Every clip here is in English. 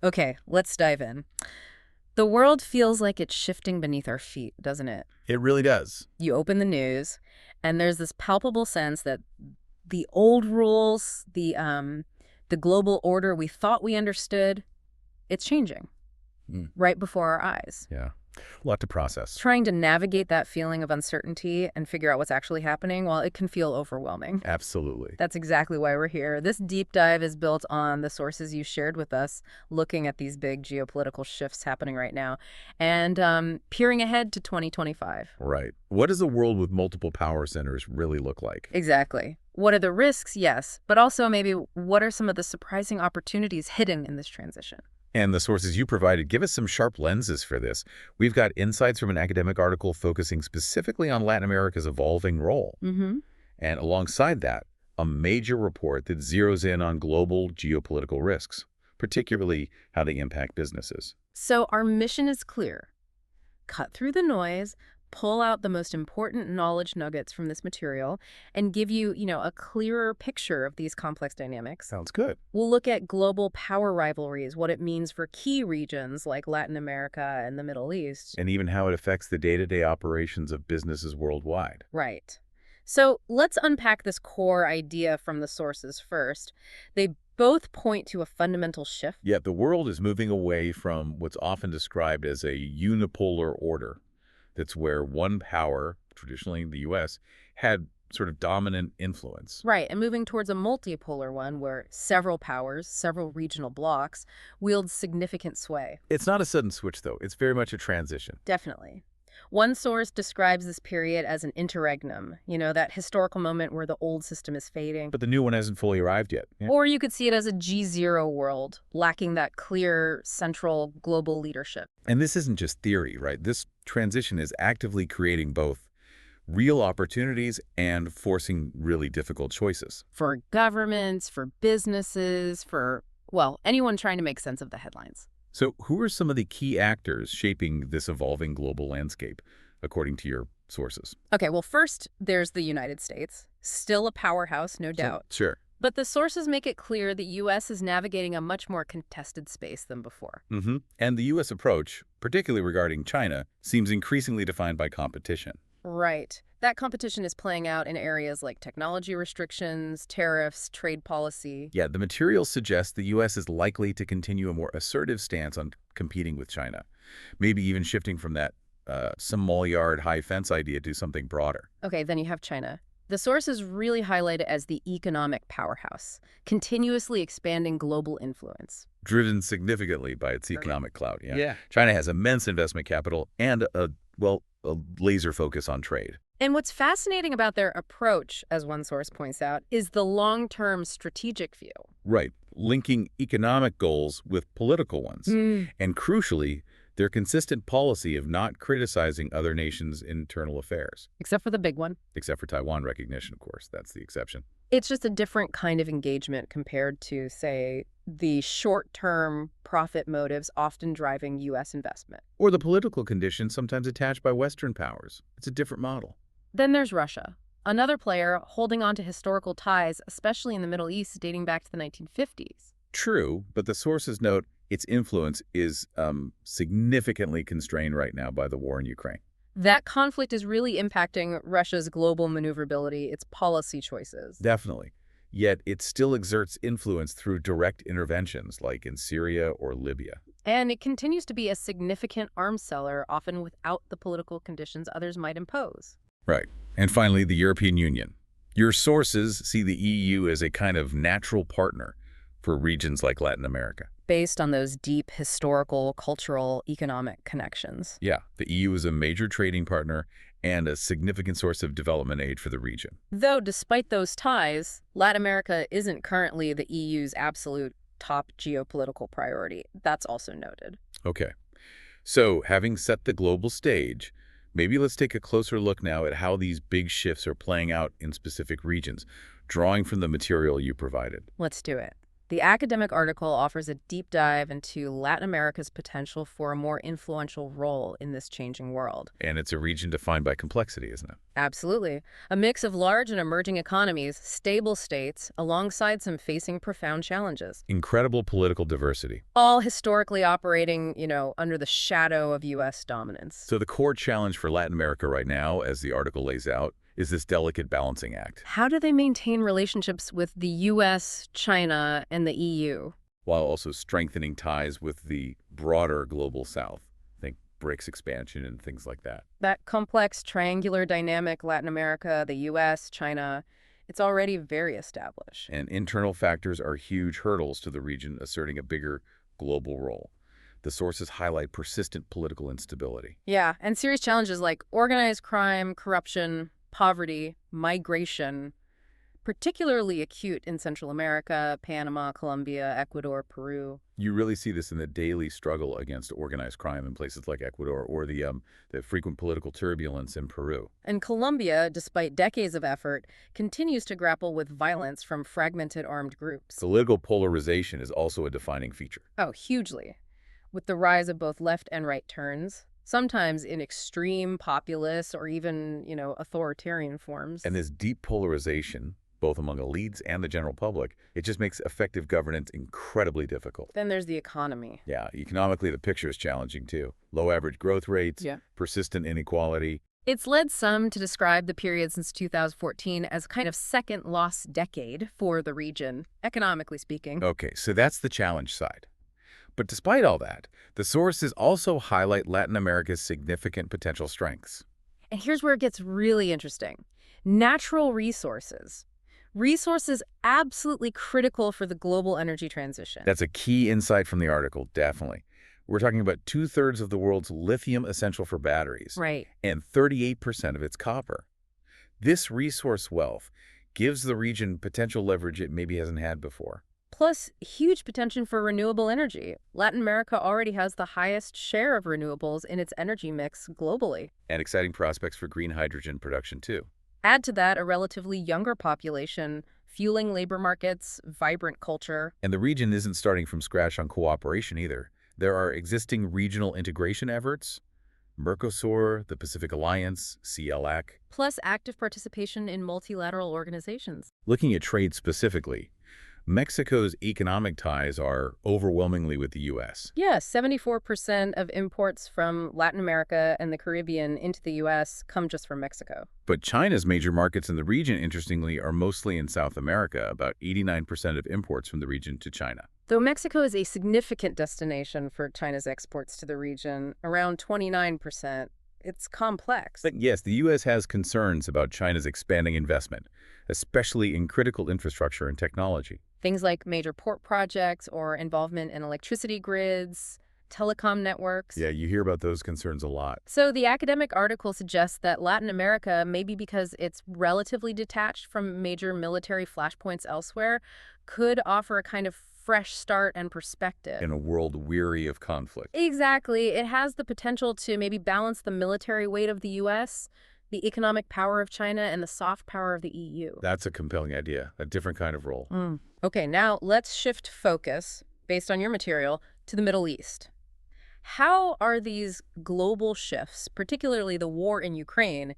Okay, let's dive in. The world feels like it's shifting beneath our feet, doesn't it? It really does. You open the news, and there's this palpable sense that the old rules, the global order we thought we understood, it's changing Mm, right before our eyes. yeah. A lot to process. Trying to navigate that feeling of uncertainty and figure out what's actually happening, well, it can feel overwhelming. Absolutely. That's exactly why we're here. This deep dive is built on the sources you shared with us, looking at these big geopolitical shifts happening right now, and peering ahead to 2025. Right. What does a world with multiple power centers really look like? Exactly. What are the risks? Yes. But also maybe what are some of the surprising opportunities hidden in this transition? And the sources you provided give us some sharp lenses for this. We've got insights from an academic article focusing specifically on Latin America's evolving role. Mm-hmm. And alongside that, a major report that zeroes in on global geopolitical risks, particularly how they impact businesses. So our mission is clear. Cut through the noise, pull out the most important knowledge nuggets from this material, and give you, a clearer picture of these complex dynamics. Sounds good. We'll look at global power rivalries, what it means for key regions like Latin America and the Middle East. And even how it affects the day-to-day operations of businesses worldwide. Right. So let's unpack this core idea from the sources first. They both point to a fundamental shift. Yet the world is moving away from what's often described as a unipolar order. That's where one power, traditionally the U.S., had sort of dominant influence. Right, and moving towards a multipolar one where several powers, several regional blocks, wield significant sway. It's not a sudden switch, though. It's very much a transition. Definitely. One source describes this period as an interregnum, that historical moment where the old system is fading. But the new one hasn't fully arrived yet. Yeah. Or you could see it as a G0 world, lacking that clear central global leadership. And this isn't just theory, right? This transition is actively creating both real opportunities and forcing really difficult choices. For governments, for businesses, for anyone trying to make sense of the headlines. So who are some of the key actors shaping this evolving global landscape, according to your sources? Okay, well, first, there's the United States. Still a powerhouse, no doubt. Sure. But the sources make it clear the U.S. is navigating a much more contested space than before. And the U.S. approach, particularly regarding China, seems increasingly defined by competition. Right. That competition is playing out in areas like technology restrictions, tariffs, trade policy. Yeah, the materials suggest the U.S. is likely to continue a more assertive stance on competing with China, maybe even shifting from that small yard, high fence idea to something broader. Okay, then you have China. The sources really highlight it as the economic powerhouse, continuously expanding global influence. Driven significantly by its economic clout, yeah. Yeah. China has immense investment capital and a laser focus on trade. And what's fascinating about their approach, as one source points out, is the long-term strategic view. Right, linking economic goals with political ones. And crucially, their consistent policy of not criticizing other nations' internal affairs. Except for the big one. Except for Taiwan recognition, of course. That's the exception. It's just a different kind of engagement compared to, say, the short-term profit motives often driving U.S. investment. Or the political conditions sometimes attached by Western powers. It's a different model. Then there's Russia, another player holding on to historical ties, especially in the Middle East, dating back to the 1950s. True, but the sources note its influence is significantly constrained right now by the war in Ukraine. That conflict is really impacting Russia's global maneuverability, its policy choices. Definitely. Yet it still exerts influence through direct interventions like in Syria or Libya. And it continues to be a significant arms seller, often without the political conditions others might impose. Right. And finally, the European Union. Your sources see the EU as a kind of natural partner for regions like Latin America. Based on those deep historical, cultural, economic connections. Yeah, the EU is a major trading partner and a significant source of development aid for the region. Though despite those ties, Latin America isn't currently the EU's absolute top geopolitical priority. That's also noted. Okay. So having set the global stage, maybe let's take a closer look now at how these big shifts are playing out in specific regions, drawing from the material you provided. Let's do it. The academic article offers a deep dive into Latin America's potential for a more influential role in this changing world. And it's a region defined by complexity, isn't it? Absolutely. A mix of large and emerging economies, stable states, alongside some facing profound challenges. Incredible political diversity. All historically operating, under the shadow of U.S. dominance. So the core challenge for Latin America right now, as the article lays out, is this delicate balancing act, How do they maintain relationships with the U.S., China, and the EU? while also strengthening ties with the broader global south. Think BRICS expansion and things like that. That complex triangular dynamic, Latin America, the U.S., China, it's already very established. And internal factors are huge hurdles to the region asserting a bigger global role. The sources highlight persistent political instability. Yeah, and serious challenges like organized crime, corruption, poverty, migration, particularly acute in Central America, Panama, Colombia, Ecuador, Peru. You really see this in the daily struggle against organized crime in places like Ecuador or the frequent political turbulence in Peru. And Colombia, despite decades of effort, continues to grapple with violence from fragmented armed groups. Political polarization is also a defining feature. Oh, hugely. With the rise of both left and right turns, sometimes in extreme populist or even, authoritarian forms. And this deep polarization, both among elites and the general public, it just makes effective governance incredibly difficult. Then there's the economy. Yeah, economically, the picture is challenging too. Low average growth rates, Yeah. persistent inequality. It's led some to describe the period since 2014 as kind of second lost decade for the region, economically speaking. Okay, so that's the challenge side. But despite all that, the sources also highlight Latin America's significant potential strengths. And here's where it gets really interesting. Natural resources. Resources absolutely critical for the global energy transition. That's a key insight from the article, definitely. We're talking about 2/3 of the world's lithium essential for batteries, Right. and 38% of its copper. This resource wealth gives the region potential leverage it maybe hasn't had before. Plus, huge potential for renewable energy. Latin America already has the highest share of renewables in its energy mix globally. And exciting prospects for green hydrogen production, too. Add to that a relatively younger population, fueling labor markets, vibrant culture. And the region isn't starting from scratch on cooperation either. There are existing regional integration efforts, Mercosur, the Pacific Alliance, CLAC. Plus active participation in multilateral organizations. Looking at trade specifically, Mexico's economic ties are overwhelmingly with the U.S. Yeah, 74% of imports from Latin America and the Caribbean into the U.S. come just from Mexico. But China's major markets in the region, interestingly, are mostly in South America, about 89% of imports from the region to China. Though Mexico is a significant destination for China's exports to the region, around 29%, it's complex. But yes, the U.S. has concerns about China's expanding investment, especially in critical infrastructure and technology. Things like major port projects or involvement in electricity grids, telecom networks. Yeah, you hear about those concerns a lot. So the academic article suggests that Latin America, maybe because it's relatively detached from major military flashpoints elsewhere, could offer a kind of fresh start and perspective. In a world weary of conflict. Exactly. It has the potential to maybe balance the military weight of the U.S., the economic power of China, and the soft power of the EU. That's a compelling idea, a different kind of role. Okay, now let's shift focus, based on your material, to the Middle East. How are these global shifts, particularly the war in Ukraine,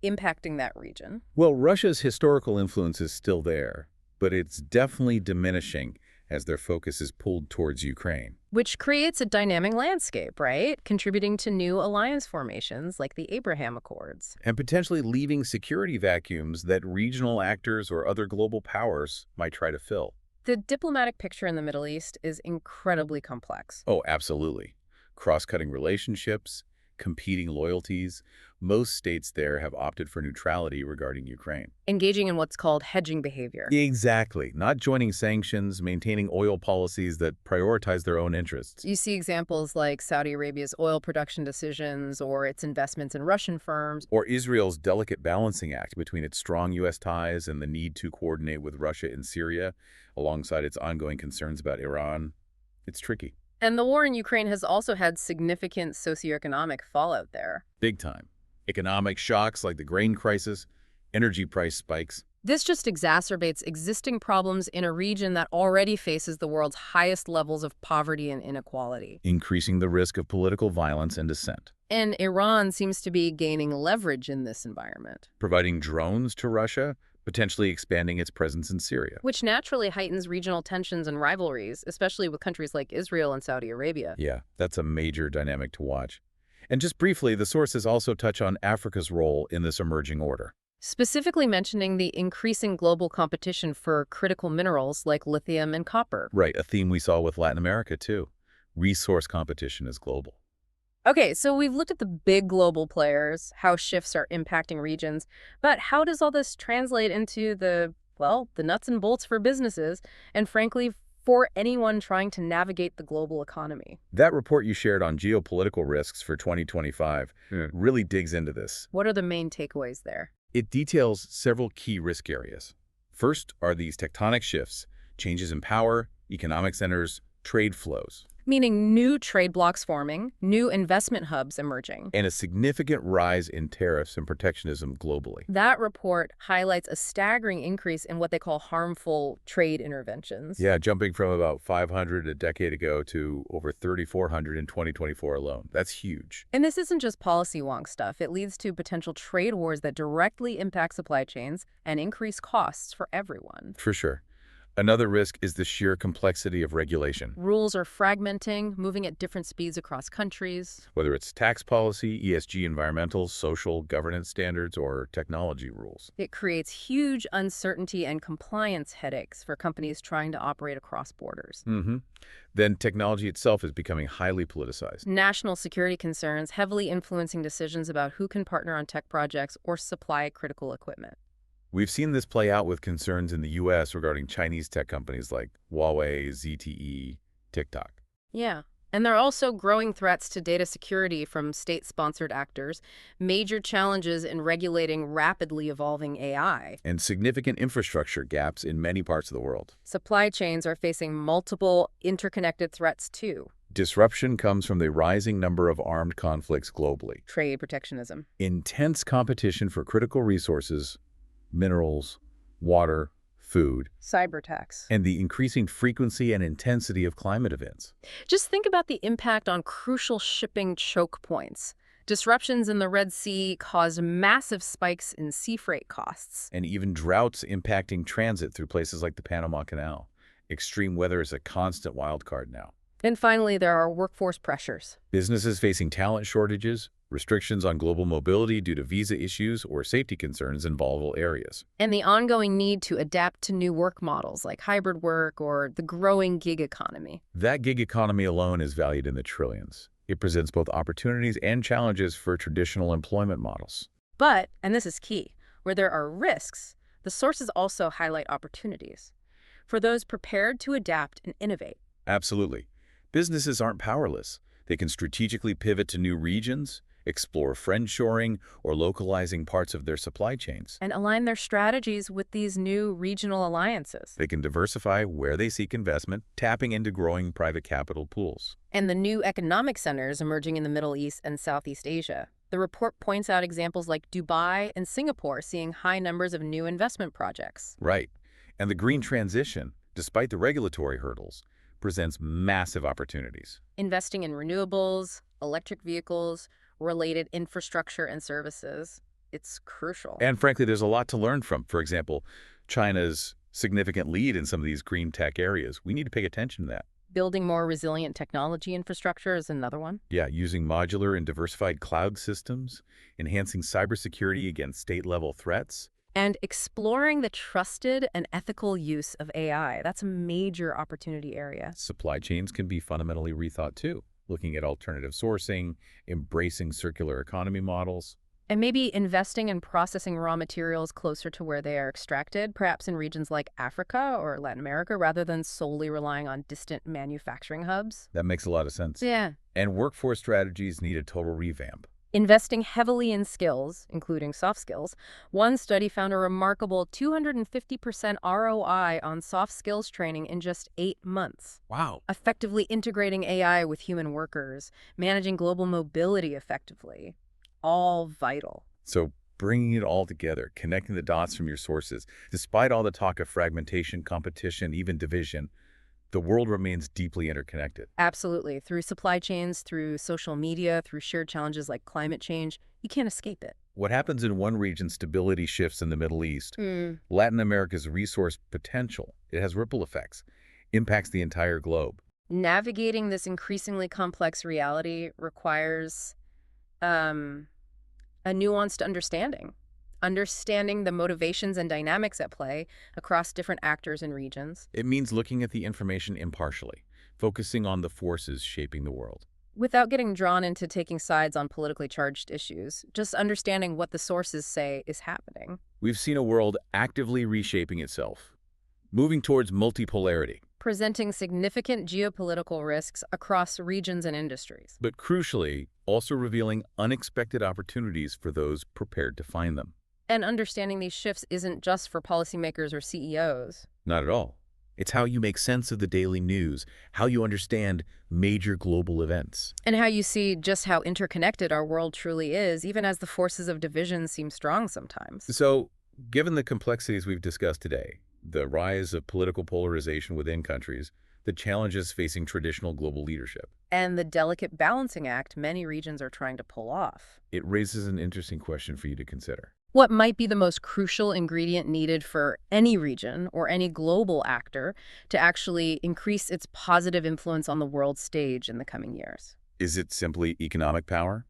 impacting that region? Well, Russia's historical influence is still there, but it's definitely diminishing as their focus is pulled towards Ukraine. Which creates a dynamic landscape, right? Contributing to new alliance formations like the Abraham Accords. And potentially leaving security vacuums that regional actors or other global powers might try to fill. The diplomatic picture in the Middle East is incredibly complex. Oh, absolutely. Cross-cutting relationships, competing loyalties. Most states there have opted for neutrality regarding Ukraine. Engaging in what's called hedging behavior. Exactly. Not joining sanctions, maintaining oil policies that prioritize their own interests. You see examples like Saudi Arabia's oil production decisions or its investments in Russian firms. Or Israel's delicate balancing act between its strong U.S. ties and the need to coordinate with Russia in Syria, alongside its ongoing concerns about Iran. It's tricky. And the war in Ukraine has also had significant socioeconomic fallout there. Big time. Economic shocks like the grain crisis, energy price spikes. This just exacerbates existing problems in a region that already faces the world's highest levels of poverty and inequality. increasing the risk of political violence and dissent. And Iran seems to be gaining leverage in this environment, Providing drones to Russia, potentially expanding its presence in Syria. which naturally heightens regional tensions and rivalries, especially with countries like Israel and Saudi Arabia. Yeah, that's a major dynamic to watch. And just briefly, the sources also touch on Africa's role in this emerging order. Specifically mentioning the increasing global competition for critical minerals like lithium and copper. Right, a theme we saw with Latin America, too. Resource competition is global. Okay, so we've looked at the big global players, how shifts are impacting regions, but how does all this translate into the nuts and bolts for businesses, and frankly, for anyone trying to navigate the global economy? That report you shared on geopolitical risks for 2025 really digs into this. What are the main takeaways there? It details several key risk areas. First are these tectonic shifts, changes in power, economic centers, trade flows, Meaning new trade blocs forming, new investment hubs emerging. and a significant rise in tariffs and protectionism globally. That report highlights a staggering increase in what they call harmful trade interventions. Yeah, jumping from about 500 a decade ago to over 3,400 in 2024 alone. That's huge. And this isn't just policy wonk stuff. It leads to potential trade wars that directly impact supply chains and increase costs for everyone. For sure. Another risk is the sheer complexity of regulation. Rules are fragmenting, moving at different speeds across countries. Whether it's tax policy, ESG, environmental, social, governance standards, or technology rules. It creates huge uncertainty and compliance headaches for companies trying to operate across borders. Then technology itself is becoming highly politicized. National security concerns heavily influencing decisions about who can partner on tech projects or supply critical equipment. We've seen this play out with concerns in the U.S. regarding Chinese tech companies like Huawei, ZTE, TikTok. Yeah. And there are also growing threats to data security from state-sponsored actors, major challenges in regulating rapidly evolving AI. And significant infrastructure gaps in many parts of the world. Supply chains are facing multiple interconnected threats too. Disruption comes from the rising number of armed conflicts globally. Trade protectionism. Intense competition for critical resources, minerals, water, food, Cyber attacks. and the increasing frequency and intensity of climate events. Just think about the impact on crucial shipping choke points. Disruptions in the Red Sea caused massive spikes in sea freight costs. And even droughts impacting transit through places like the Panama Canal. Extreme weather is a constant wild card now. And finally, there are workforce pressures. Businesses facing talent shortages, restrictions on global mobility due to visa issues or safety concerns in volatile areas. And the ongoing need to adapt to new work models like hybrid work or the growing gig economy. That gig economy alone is valued in the trillions. It presents both opportunities and challenges for traditional employment models. But, and this is key, where there are risks, the sources also highlight opportunities for those prepared to adapt and innovate. Absolutely. Businesses aren't powerless. They can strategically pivot to new regions, explore friendshoring or localizing parts of their supply chains. And align their strategies with these new regional alliances. They can diversify where they seek investment, tapping into growing private capital pools. And the new economic centers emerging in the Middle East and Southeast Asia. The report points out examples like Dubai and Singapore seeing high numbers of new investment projects. Right. And the green transition, despite the regulatory hurdles, presents massive opportunities. Investing in renewables, electric vehicles, related infrastructure and services, it's crucial. And frankly, there's a lot to learn from. For example, China's significant lead in some of these green tech areas. We need to pay attention to that. Building more resilient technology infrastructure is another one. Yeah, using modular and diversified cloud systems, enhancing cybersecurity against state-level threats. And exploring the trusted and ethical use of AI. That's a major opportunity area. Supply chains can be fundamentally rethought too, looking at alternative sourcing, embracing circular economy models. And maybe investing in processing raw materials closer to where they are extracted, perhaps in regions like Africa or Latin America, rather than solely relying on distant manufacturing hubs. That makes a lot of sense. Yeah. And workforce strategies need a total revamp. Investing heavily in skills, including soft skills, one study found a remarkable 250% ROI on soft skills training in just 8 months. Wow. Effectively integrating AI with human workers, managing global mobility effectively, all vital. So bringing it all together, connecting the dots from your sources. Despite all the talk of fragmentation, competition, even division, the world remains deeply interconnected. Absolutely. Through supply chains, through social media, through shared challenges like climate change, you can't escape it. What happens in one region, stability shifts in the Middle East. Mm. Latin America's resource potential, it has ripple effects, impacts the entire globe. Navigating this increasingly complex reality requires um, a nuanced understanding. Understanding the motivations and dynamics at play across different actors and regions, It means looking at the information impartially, focusing on the forces shaping the world. without getting drawn into taking sides on politically charged issues, just understanding what the sources say is happening. We've seen a world actively reshaping itself, moving towards multipolarity, Presenting significant geopolitical risks across regions and industries. but crucially, also revealing unexpected opportunities for those prepared to find them. And understanding these shifts isn't just for policymakers or CEOs. Not at all. It's how you make sense of the daily news, how you understand major global events. And how you see just how interconnected our world truly is, even as the forces of division seem strong sometimes. So, given the complexities we've discussed today, the rise of political polarization within countries, the challenges facing traditional global leadership, And the delicate balancing act many regions are trying to pull off. it raises an interesting question for you to consider. What might be the most crucial ingredient needed for any region or any global actor to actually increase its positive influence on the world stage in the coming years? Is it simply economic power?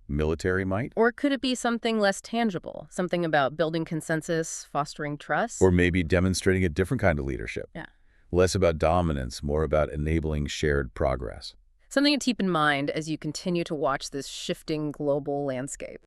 Military might? Or could it be something less tangible, something about building consensus, fostering trust? Or maybe demonstrating a different kind of leadership? Yeah. Less about dominance, more about enabling shared progress. Something to keep in mind as you continue to watch this shifting global landscape.